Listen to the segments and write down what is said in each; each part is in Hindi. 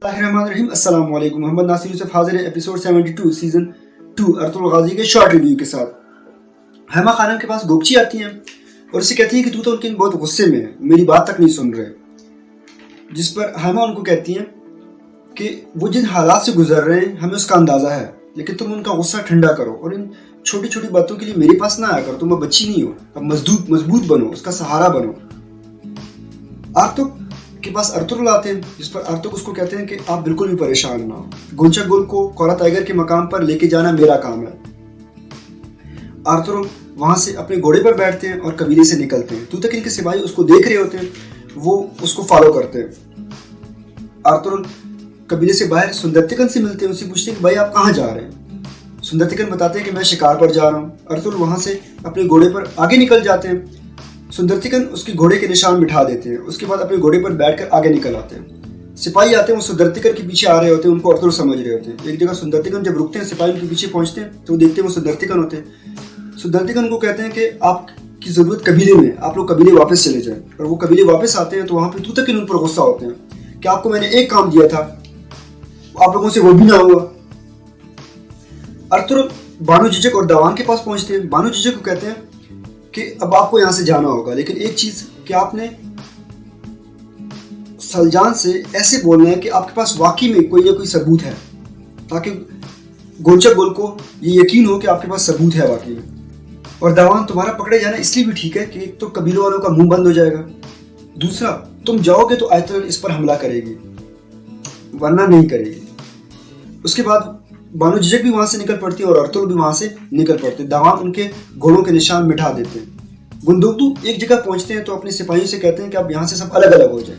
बिस्मिल्लाहिर्रहमानिर्रहीम। अस्सलाम वालेकुम। मोहम्मद नासिर यूसुफ हाजिर है एपिसोड 72 सीजन 2 अर्तुगरुल गाजी के शॉर्ट रिव्यू के साथ। हैमा खानम के पास गोपची आती हैं और उसे कहती हैं कि तू तो उनके बहुत गुस्से में है, मेरी बात तक नहीं सुन रहे। जिस पर हैमा उनको कहती हैं कि वो जिन हालात से गुजर रहे हैं हमें उसका अंदाज़ा है, लेकिन तुम उनका गुस्सा ठंडा करो और इन छोटी छोटी बातों के लिए मेरे पास ना आया करो। तुम अब बच्ची नहीं हो, अब मजबूत बनो, उसका सहारा बनो। आर्तुक के पास अर्तुगरुल आते हैं, जिस पर अर्तुगरुल उसको कहते हैं कि आप बिल्कुल भी परेशान ना हो, गोंचा गुल को कोरा टाइगर के मकाम पर लेके जाना मेरा काम है। अर्तुगरुल वहां से अपने घोड़े पर बैठते हैं और कबीले से निकलते हैं। तू तक इनके सिपाही उसको देख रहे होते हैं, वो उसको फॉलो करते हैं। अर्तुगरुल कबीले से बाहर सुंदरतिकन से मिलते हैं, उससे पूछते हैं कि भाई आप कहाँ जा रहे हैं। सुंदरतिकन बताते हैं कि मैं शिकार पर जा रहा हूँ। अर्तुगरुल वहां से अपने घोड़े पर आगे निकल जाते हैं। सुंदरतिकन उसके घोड़े के निशान बिठा देते हैं। उसके बाद अपने घोड़े पर बैठकर आगे निकल आते हैं। सिपाही आते हैं, वो सुंदरतिकन के पीछे आ रहे होते हैं, उनको अर्तुगरुल समझ रहे होते हैं। एक जगह सुंदरतिकन जब रुकते हैं, सिपाही उनके पीछे पहुंचते हैं तो वो देखते हैं वो सुंदरतिकन होते हैं। सुंदरतिकन को कहते हैं कि आपकी जरूरत कबीले में, आप लोग कबीले वापस चले जाएं। और वो कबीले वापस आते हैं तो वहां पे तूतकिन उन पर गुस्सा होते हैं कि आपको मैंने एक काम दिया था, आप लोगों से वो भी ना हुआ। अर्तुगरुल बानो जिजक और दावान के पास पहुंचते हैं। बानो जिजक को कहते हैं कि अब आपको यहाँ से जाना होगा, लेकिन एक चीज कि आपने सलजान से ऐसे बोलना है कि आपके पास वाकई में कोई ना कोई सबूत है, ताकि गोंचा गुल को ये यकीन हो कि आपके पास सबूत है वाकई में। और दावान, तुम्हारा पकड़े जाना इसलिए भी ठीक है कि एक तो कबीलों वालों का मुंह बंद हो जाएगा, दूसरा तुम जाओगे तो आयतन इस पर हमला करेगी, वरना नहीं करेगी। उसके बाद बानो जिजक भी वहां से निकल पड़ती है और अर्तुगरुल भी वहां से निकल पड़ते हैं। दावान उनके घोड़ों के निशान मिटा देते हैं। गुंदुकतू एक जगह पहुंचते हैं तो अपने सिपाहियों से कहते हैं कि अब यहाँ से सब अलग अलग हो जाए।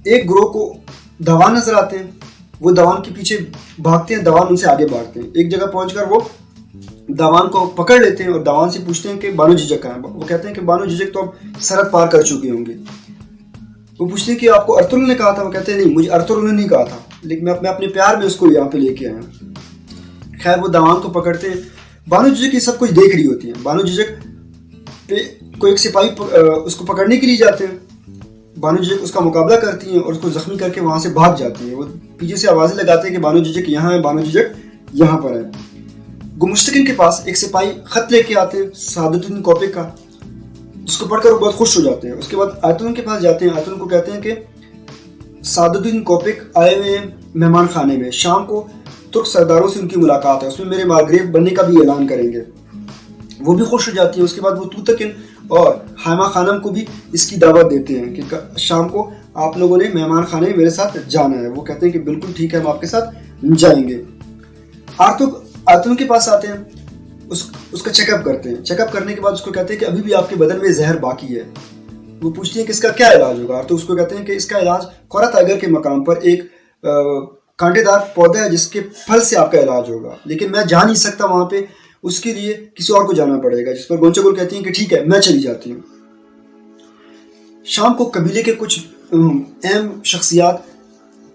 एक ग्रोह को दावान नजर आते हैं, वो दावान के पीछे भागते हैं, दावान उनसे आगे भागते हैं। एक जगह पहुंचकर वो दावान को पकड़ लेते हैं और दावान से पूछते हैं कि बानो जिजक कहाँ है। वो कहते हैं कि बानो जिजक तो अब सरहद पार कर चुके होंगे। वो पूछते हैं कि आपको अर्तुगरुल ने कहा था। वो कहते हैं नहीं, मुझे अर्तुगरुल ने नहीं कहा था, लेकिन मैं अपने प्यार में उसको यहाँ पे लेके आया। खैर वो दावान को पकड़ते हैं। बानो जिजक ये सब कुछ देख रही होती है। बानो जिजक पे कोई एक सिपाही उसको पकड़ने के लिए जाते हैं। बानो जिजक उसका मुकाबला करती हैं और उसको जख्मी करके वहां से भाग जाती हैं। वो पीछे से आवाजें लगाते हैं कि बानो जिजक यहाँ है, बानो जिजक यहाँ पर है। गुमुश्तकिन के पास एक सिपाही खत लेके आते हैं सादुद्दीन कोपिक का, जिसको पढ़कर वो बहुत खुश हो जाते हैं। उसके बाद आयतुन के पास जाते हैं। आयतुन को कहते हैं कि सादुद्दीन कोपिक आए हुए हैं मेहमान खाने में, शाम को तुर्क सरदारों से उनकी मुलाकात है, उसमें मेरे मार्ग्रेव बनने का भी ऐलान करेंगे। वो भी खुश हो जाती है। उसके बाद वो तूतकिन और हैमा खानम को भी इसकी दावत देते हैं कि शाम को आप लोगों ने मेहमान खाने में मेरे साथ जाना है। वो कहते हैं कि बिल्कुल ठीक है, हम आपके साथ जाएंगे। आर्तुगरुल के पास आते हैं, उसका चेकअप करते हैं। चेकअप करने के बाद उसको कहते हैं कि अभी भी आपके बदन में जहर बाकी है। वो पूछती है कि इसका क्या इलाज होगा। तो उसको कहते हैं कि इसका इलाज कोरा टाइगर के मकाम पर एक कांटेदार पौधा है जिसके फल से आपका इलाज होगा, लेकिन मैं जा नहीं सकता वहां पे, उसके लिए किसी और को जाना पड़ेगा। जिस पर गोंचा गुल कहती है कि ठीक है, मैं चली जाती हूँ। शाम को कबीले के कुछ अहम शख्सियात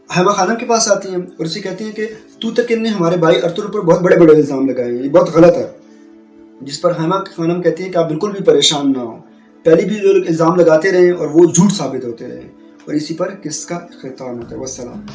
हैमा खानम के पास आती हैं और उसे कहती हैं कि तूतकिन ने हमारे भाई अर्तुगरुल पर बहुत बड़े बड़े इल्जाम लगाए हैं, ये बहुत गलत है। जिस पर हैमा खानम कहती है कि आप बिल्कुल भी परेशान ना हो, पहले भी लोग इल्जाम लगाते रहे और वो झूठ साबित होते रहे, और इसी पर किसका खिताम होता है। वस्सलाम।